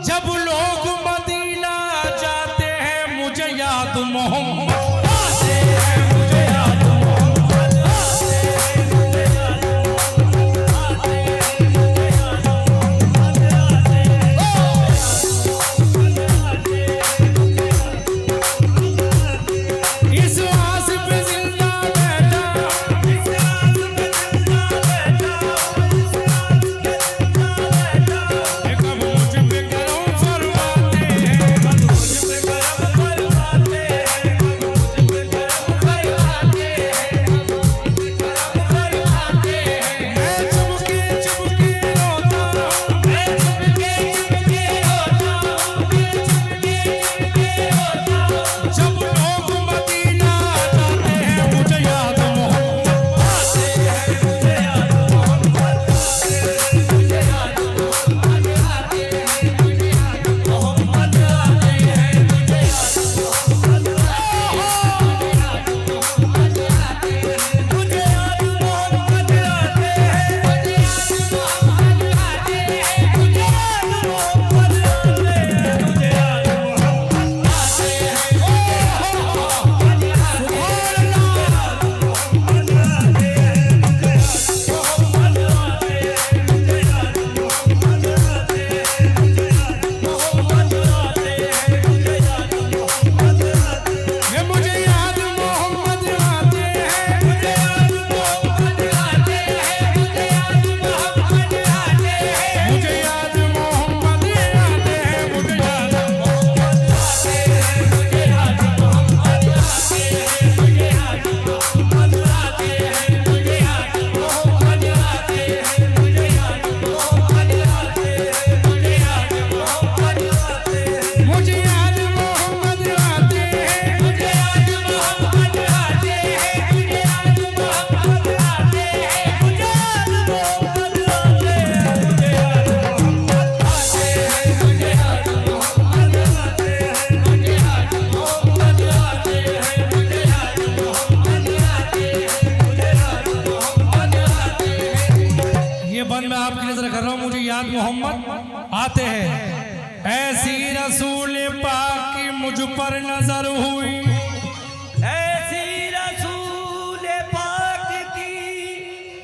जब लोग मदीना जाते हैं मुझे याद मोहम्मद मोहम्मद आते हैं। ऐसी रसूल पाक की मुझ पर नजर हुई, ऐसी रसूल पाक की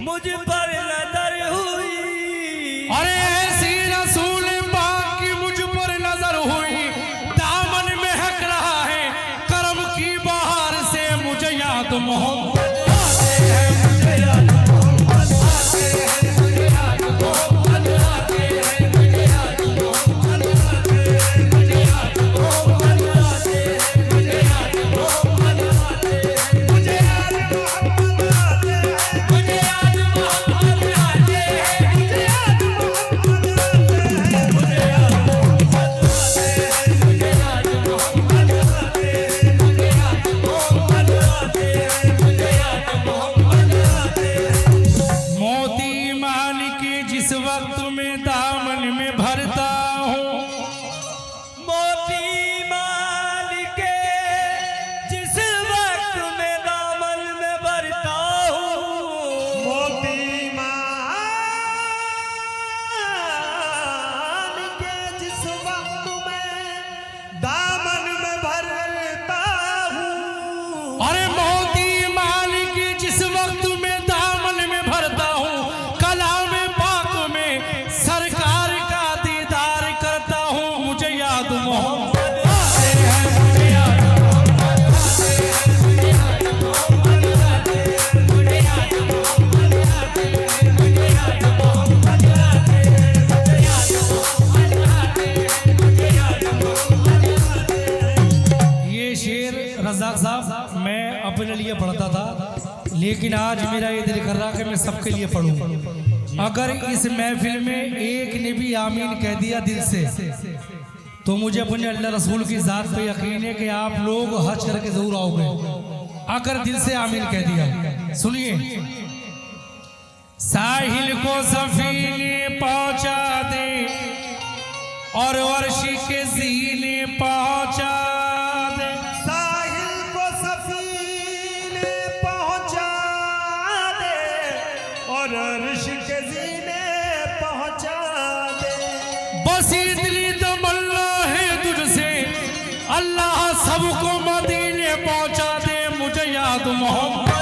मुझ पर नजर हुई। अरे ऐसी रसूल पाक की मुझ पर नजर हुई, दामन महक रहा है करम की बहार से मुझे याद मोहम्मद साहब मैं अपने लिए पढ़ता था, लेकिन आज मेरा ये दिल कर रहा कि मैं सबके लिए पढ़ूं। अगर इस महफिल में एक ने भी आमीन कह दिया दिल से, तो मुझे अपने अल्लाह रसूल की जात पे यकीन है कि आप लोग हज करके जरूर आओगे। अगर दिल से आमीन कह दिया। सुनिए, साहिल को सफीने पहुंचा दे और अर्श के सीने पहुंचा दे, साहिल को सफीने पहुंचा दे और अर्श के सीने पहुंचा दे। बस इतनी तो याद मोहम्मद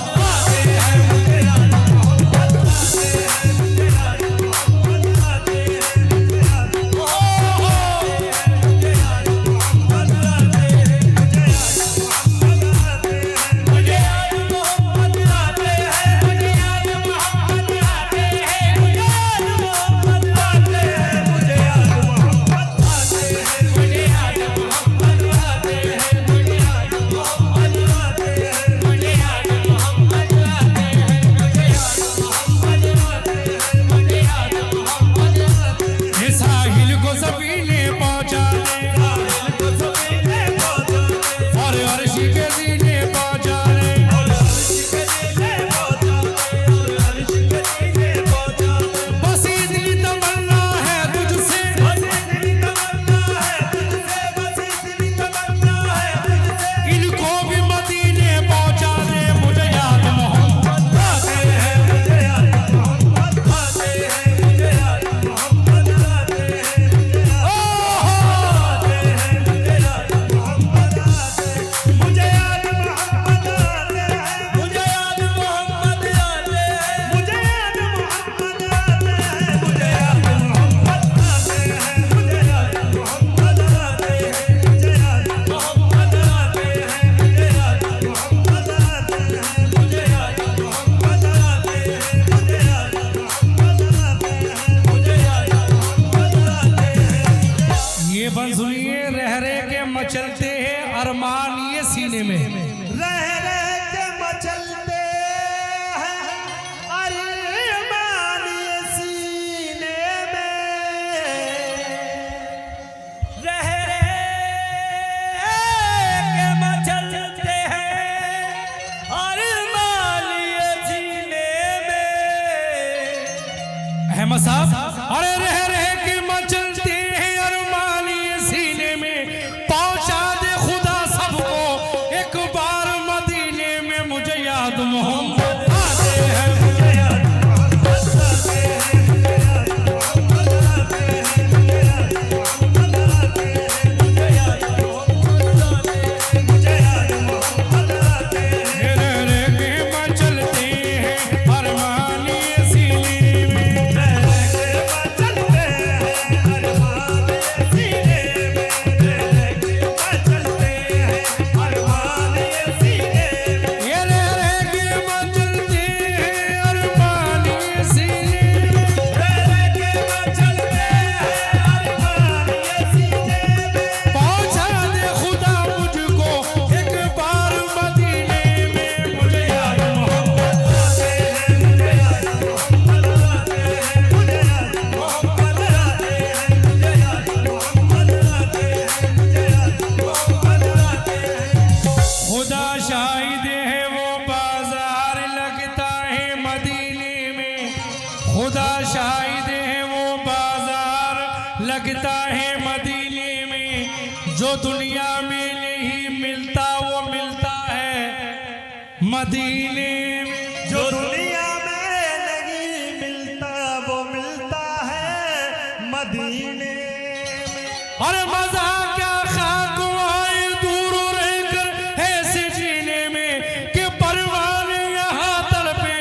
मचलते हैं अरमान ये सीने में, रह रह के मचलते हैं अरमान ये सीने में, रह रह के मचलते हैं अरमान ये सीने में। अहमद साहब, अरे रह रह के मचलते हैं अरमान ये सीने में, पहुंचा दे खुदा सबको एक बार मदीने में, मुझे याद मोहम्मद आते हैं, मुझे याद मोहम्मद आते हैं, मुझे याद मोहम्मद आते हैं, मुझे याद मोहम्मद आते हैं, मुझे याद मोहम्मद आते हैं, मुझे याद मोहम्मद आते हैं। रह रह के मचलते हैं अरमान ये सीने में, रह रह के मचलते हैं अरमान ये सीने में, रह रह के मचलते हैं अरमान ये सीने में, ये रह रह के मचलते हैं अरमान ये सीने में, रह रह के मचलते हैं अरमान ये सीने में। पहुंचा दे खुदा मुझको एक बार मदीने में, मुझे याद मोहम्मद आते हैं, मुझे याद मोहम्मद आते हैं, मुझे याद मोहम्मद आते हैं, मुझे याद मोहम्मद आते हैं, मुझे याद मोहम्मद आते हैं। खुदा शाहिद है वो बाजार लगता है मदीने में, खुदा शाहिद है वो बाजार लगता है मदीने में, जो दुनिया में नहीं मिलता वो मिलता है मदीने में, जो दुनिया में नहीं मिलता वो मिलता है मदीने में। अरे मजा क्या खाक आए दूर रहकर ऐसे जीने में, कि परवाने यहाँ तड़पे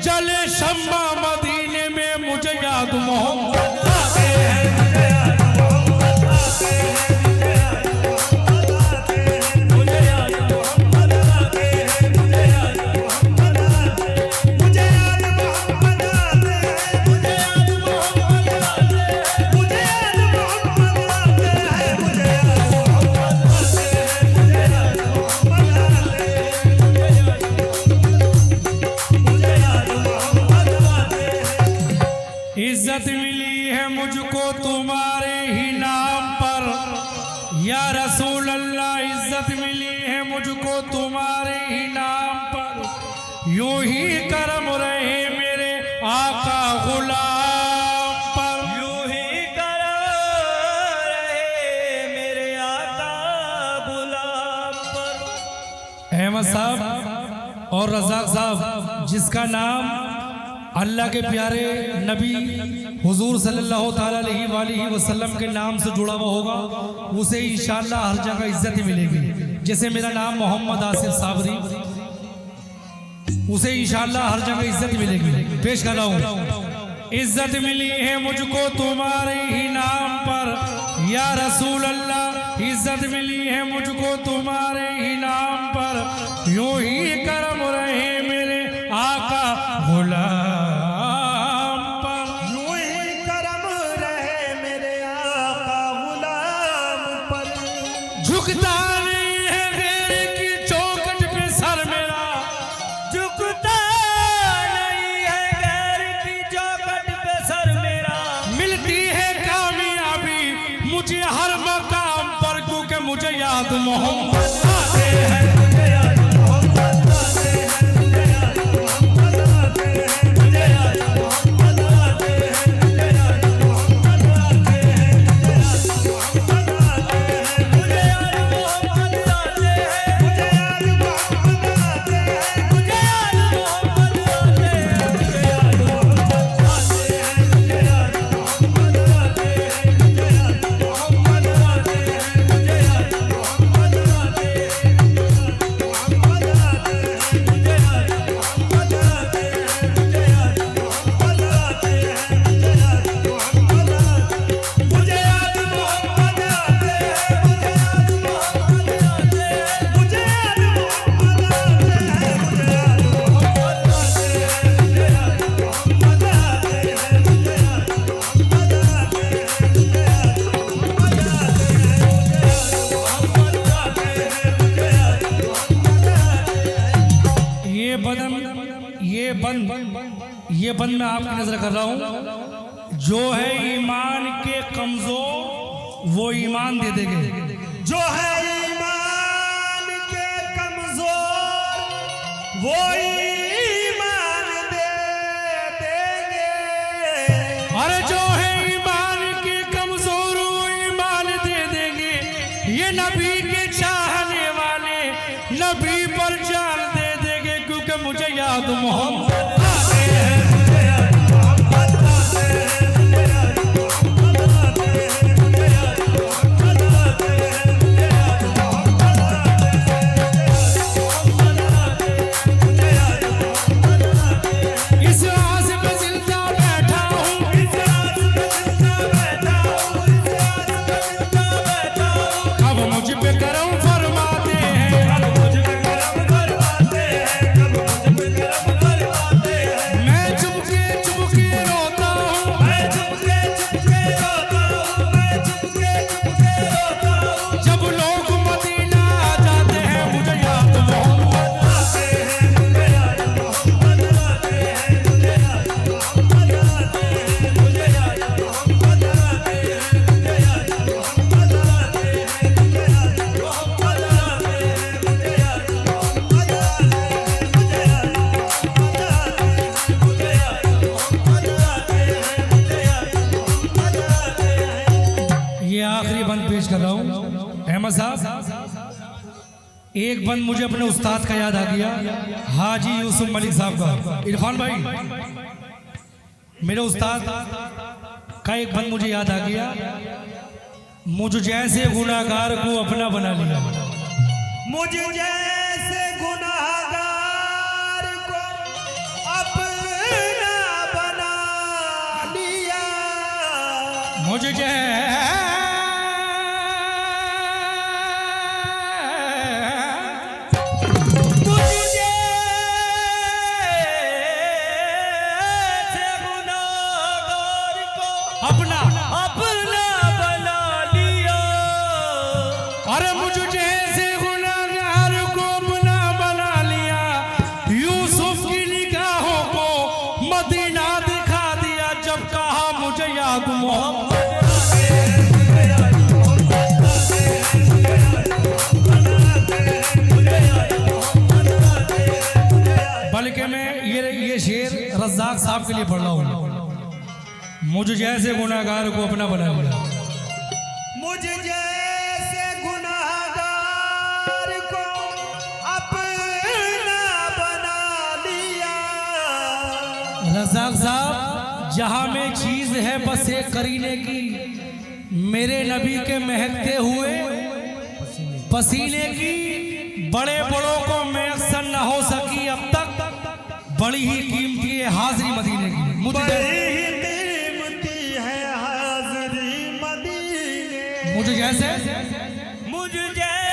जले शम्मा मदीने में, मुझे याद मोहम्मद आते हैं, मुझे याद मोहम्मद आते हैं, मुझे याद मोहम्मद आते हैं, मुझे याद मोहम्मद आते हैं, मुझे याद मोहम्मद आते हैं, मुझे याद मोहम्मद आते हैं, मुझे याद मोहम्मद आते हैं, मुझे याद मोहम्मद आते हैं, मुझे याद मोहम्मद आते हैं, मुझे याद मोहम्मद आते हैं, मुझे याद मुझे याद मोहम्मद आते हैं। इज्जत मिली है मुझको तुम्हारे ही नाम पर, या रसूल अल्लाह इज्जत मिली है मुझको तुम्हारे ही नाम पर, यूं ही करम रहे मेरे आका गुलाम पर, यूं ही करो रहे मेरे आका गुलाम पर। अहमद साहब और रज़ाक साहब, जिसका नाम अल्लाह के प्यारे नबी हुजूर सल्लल्लाहु ताला अलैहि वसल्लम के नाम से जुड़ा हुआ होगा, उसे इंशाअल्लाह हर जगह इज्जत मिलेगी। जैसे मेरा नाम मोहम्मद आसिफ साबरी, उसे इंशाअल्लाह हर जगह इज्जत मिलेगी। पेश कर रहा हूँ। इज्जत मिली है मुझको तुम्हारे ही नाम पर या रसूल अल्लाह, इज्जत मिली है मुझको तुम्हारे ही नाम पर, यूं ही करम रहे मेरे आका गुलाम पर, यूं ही करम रहे मेरे आका गुलाम पर। झुकता नहीं है गैर की चौखट पे सर मेरा, झुकता नहीं है गैर की चौखट पे सर मेरा, मिलती है कामयाबी मुझे हर मकाम पर, क्योंकि मुझे याद मोहम्मद आते हैं। मुझे याद मोहम्मद आते हैं, मुझे याद मोहम्मद आते हैं, मुझे याद मोहम्मद आते हैं, मुझे याद मोहम्मद आते हैं, मुझे याद मोहम्मद आते हैं, मुझे याद मोहम्मद आते हैं, मुझे याद मोहम्मद आते हैं, मुझे याद मोहम्मद आते हैं, मुझे याद मोहम्मद आते हैं, मुझे याद मोहम्मद आते हैं, मुझे याद मोहम्मद आते हैं, मोहम्मद आते हैं, मुझे याद मोहम्मद आते हैं, मुझे याद मोहम्मद आते हैं, मुझे याद मोहम्मद आते हैं, मुझे याद मोहम्मद आते हैं, मुझे याद मोहम्मद आते हैं, मुझे याद मोहम्मद आते हैं, मुझे याद मोहम्मद आते हैं, मुझे याद मोहम्मद आते हैं, मुझे याद मोहम्मद आते हैं, मुझे याद मोहम्मद आते हैं, मुझे याद मोहम्मद आते हैं, मुझे याद मोहम्मद आते हैं। ये बंद मैं आपकी नजर कर रहा हूँ। जो है ईमान के कमजोर वो ईमान दे देंगे, जो है ईमान के कमजोर वो ईमान दे देंगे। अरे जो है ईमान के कमजोर वो ईमान दे देंगे। ये नबी के चाहने वाले नबी पर जान दे देंगे, क्योंकि मुझे याद मोहम्मद आते हैं। मुझे याद मोहम्मद आते हैं, मुझे याद मोहम्मद आते हैं, मुझे याद मोहम्मद आते हैं, मुझे याद मोहम्मद आते हैं, मुझे याद मोहम्मद आते हैं, मुझे याद मोहम्मद आते हैं। इस आस पे जिंदा बैठा हूँ, इस आस पे जिंदा बैठा हूँ, इस आस पे जिंदा बैठा हूँ। अब मुझ पे करम फरमाते हैं। कब मुझ पे करम फरमाते हैं, कब मुझ पे करम फरमाते हैं। मैं चुपके चुपके रोता हूँ, मैं चुपके चुपके रोता हूँ, मैं चुपके चुपके रोता हूँ। जब लोग मदीना आ जाते हैं मुझे याद मोहम्मद आते हैं, मुझे याद मोहम्मद आते हैं, मुझे याद मोहम्मद आते हैं, मुझे याद मोहम्मद आते हैं, मुझे याद मोहम्मद आते हैं, मुझे याद मोहम्मद आते हैं, मुझे याद मोहम्मद आते हैं, मुझे याद मोहम्मद आते हैं, मुझे याद मोहम्मद आते हैं, मुझे याद मोहम्मद आते हैं। ये आखिरी बंद पेश कर रहा हूँ। अहमद साहब, एक बंद मुझे अपने उस्ताद का याद आ गया, हाजी यूसुफ मलिक साहब का। इरफान भाई, मेरे उस्ताद का एक बंद मुझे याद आ गया। मुझ जैसे गुनाहगार को अपना बना लिया। मुझ जैसे गुनाहगार को अपना बना लिया। मुझ मुझ जैसे गुनाहगार को अपना अपना बना लिया। अरे मुझ जैसे गुनाहगार को अपना बना लिया। यूसुफ की निगाहों को मदीना दिखा दिया, जब कहा मुझे याद मोहम्मद। बल्कि मैं ये शेर रज़ाक साहब के लिए पढ़ रहा हूँ। मुझ जैसे गुनाहगार को अपना बना लिया। मुझ जैसे गुनाहगार को अपना बना लिया। रज़ाक साहब, जहां में चीज है बस एक करीने की, मेरे नबी के महकते हुए पसीने की, बड़े बड़ों को मैसर न हो सकी अब तक बड़ी ही कीमती है हाजिरी मदीने की। मुझे कीमती है हाजिरी मदीने, मुझ जैसे मुझ जैसे